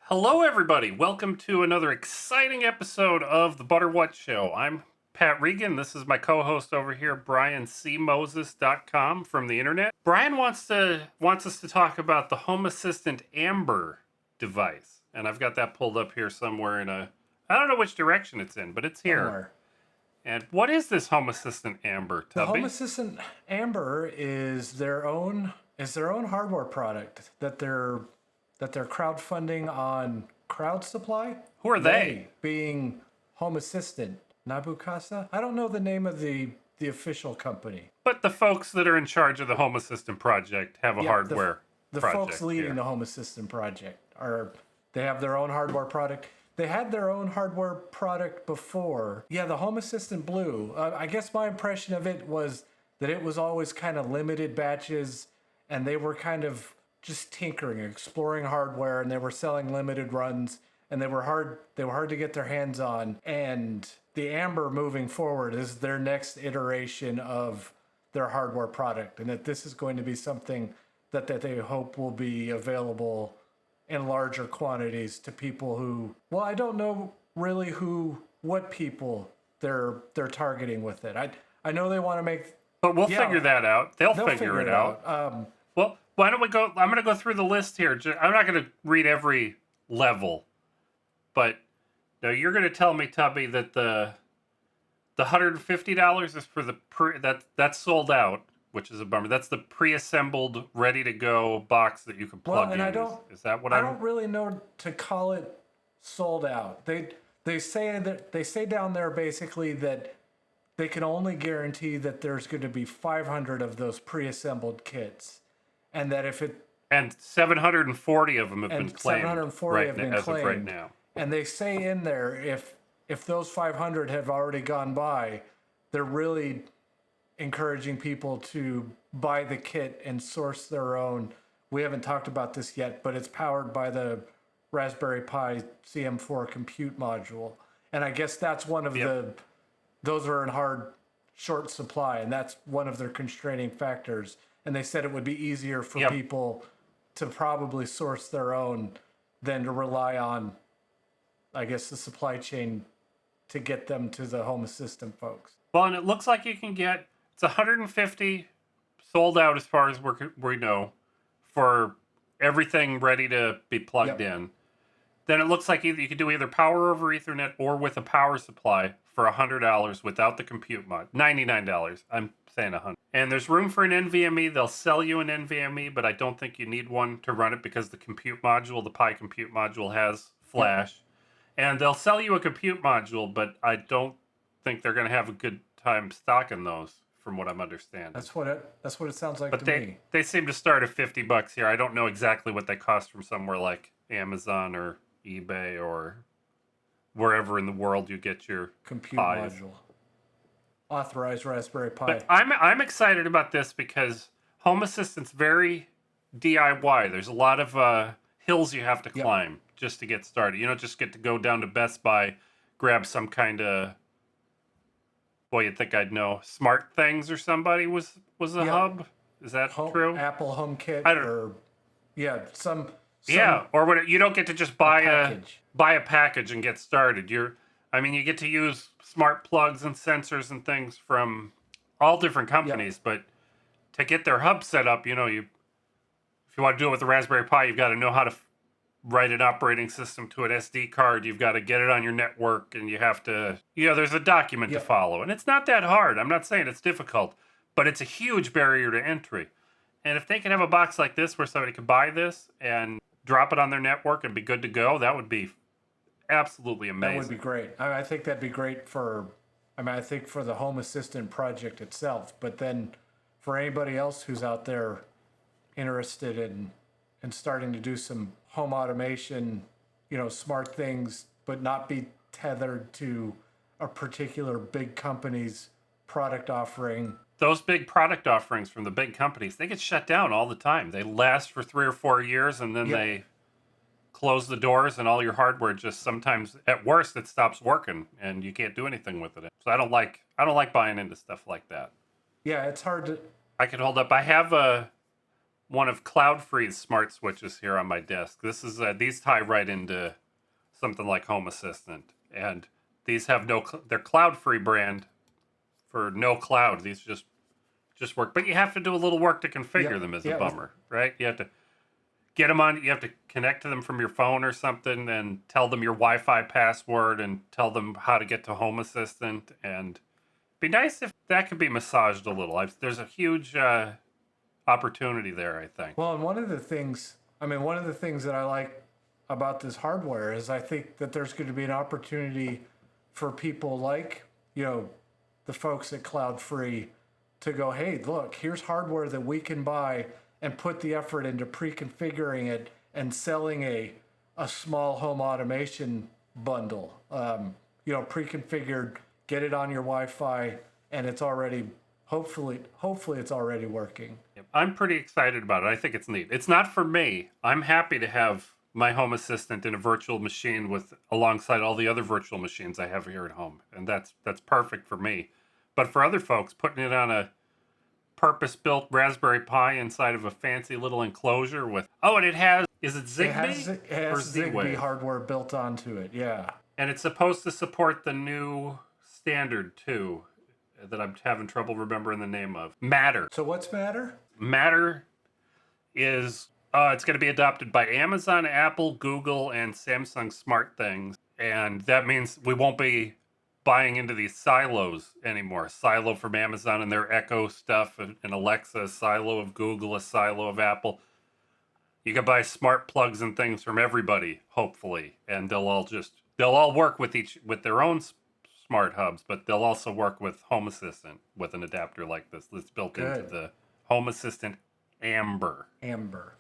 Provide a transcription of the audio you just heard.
Hello, everybody. Welcome to another exciting episode of the Butter What Show. I'm Pat Regan. This is my co-host over here, BrianCMoses.com from the internet. Brian wants us to talk about the Home Assistant Amber device, and I've got that pulled up here somewhere I don't know which direction it's in, but it's here. Somewhere. And what is this Home Assistant Amber, Tubby? The Home Assistant Amber is their own hardware product that they're crowdfunding on Crowd Supply. Who are they? Being Home Assistant Nabukasa. I don't know the name of the official company. But the folks that are in charge of the Home Assistant project have a hardware the project. Folks leading here. the Home Assistant project they have their own hardware product. They had their own hardware product before. Yeah, the Home Assistant Blue. I guess my impression of it was that it was always kind of limited batches, and they were kind of just tinkering, exploring hardware, and they were selling limited runs, and they were hard to get their hands on. And the Amber moving forward is their next iteration of their hardware product, and that this is going to be something that they hope will be available in larger quantities to people who, well, I don't know really what people they're targeting with it. I know they want to make, but we'll figure that out. They'll figure it out. Well, why don't we go? I'm going to go through the list here. I'm not going to read every level, but no, you're going to tell me, Tubby, that the $150 is for the that's sold out, which is a bummer. That's the pre-assembled, ready-to-go box that you can plug in. Is that what I don't really know to call it sold out. They say down there basically that they can only guarantee that there's going to be 500 of those pre-assembled kits, and that if it and 740 of them have been claimed. 740 have been claimed as of right now. And they say in there if those 500 have already gone by, they're really encouraging people to buy the kit and source their own. We haven't talked about this yet, but it's powered by the Raspberry Pi CM4 compute module. And I guess that's one of those are in short supply, and that's one of their constraining factors. And they said it would be easier for people to probably source their own than to rely on, I guess, the supply chain to get them to the Home Assistant folks. Well, and it looks like you can get, it's 150 sold out as far as we know for everything ready to be plugged in. Then it looks like you could do either power over Ethernet or with a power supply for $100 without the compute mod. $99. I'm saying $100. And there's room for an NVMe. They'll sell you an NVMe, but I don't think you need one to run it because the compute module, the Pi compute module, has flash. And they'll sell you a compute module, but I don't think they're going to have a good time stocking those, from what I'm understanding. That's what it sounds like to me. But they seem to start at $50 here. I don't know exactly what they cost from somewhere like Amazon or eBay or wherever in the world you get your compute Pis. module. Authorized Raspberry Pi. But I'm excited about this because Home Assistant's very DIY. There's a lot of hills you have to climb just to get started. You don't just get to go down to Best Buy, grab some kind of, boy, you'd think I'd know, Smart Things or somebody was a hub. Is that true? Apple HomeKit or some or what, you don't get to just buy a package and get started. You get to use smart plugs and sensors and things from all different companies, but to get their hub set up, if you want to do it with the Raspberry Pi, you've got to know how to write an operating system to an SD card. You've got to get it on your network, and you have to, there's a document to follow. And it's not that hard. I'm not saying it's difficult, but it's a huge barrier to entry. And if they can have a box like this where somebody could buy this and drop it on their network and be good to go, that would be absolutely amazing. That would be great. I think that'd be great for the Home Assistant project itself, but then for anybody else who's out there interested in starting to do some home automation, smart things, but not be tethered to a particular big company's product offering. Those big product offerings from the big companies, they get shut down all the time. They last for 3 or 4 years, and then they close the doors, and all your hardware just sometimes, at worst, it stops working, and you can't do anything with it. So I don't like buying into stuff like that. Yeah, it's hard to. I could hold up. I have a one of CloudFree's smart switches here on my desk. This is these tie right into something like Home Assistant, and these have they're CloudFree brand for no cloud. These just work, but you have to do a little work to configure them. As a bummer, right? You have to get them on. You have to connect to them from your phone or something, and tell them your Wi-Fi password, and tell them how to get to Home Assistant. And be nice if that could be massaged a little. There's a huge opportunity there, I think. Well, and one of the things that I like about this hardware is I think that there's going to be an opportunity for people like, the folks at CloudFree to go, hey, look, here's hardware that we can buy and put the effort into pre-configuring it and selling a small home automation bundle. Pre-configured, get it on your Wi-Fi, and it's already, hopefully it's already working. I'm pretty excited about it. I think it's neat. It's not for me. I'm happy to have my Home Assistant in a virtual machine alongside all the other virtual machines I have here at home, and that's perfect for me. But for other folks, putting it on a purpose-built Raspberry Pi inside of a fancy little enclosure and it has, is it Zigbee? It has Zigbee hardware built onto it, yeah. And it's supposed to support the new standard too, that I'm having trouble remembering the name of. Matter. So what's Matter? Matter is, it's going to be adopted by Amazon, Apple, Google, and Samsung Smart Things. And that means we won't be buying into these silos anymore. A silo from Amazon and their Echo stuff, and Alexa, a silo of Google, a silo of Apple. You can buy smart plugs and things from everybody, hopefully, and they'll all work with their own smart hubs, but they'll also work with Home Assistant with an adapter like this that's built into the Home Assistant Amber.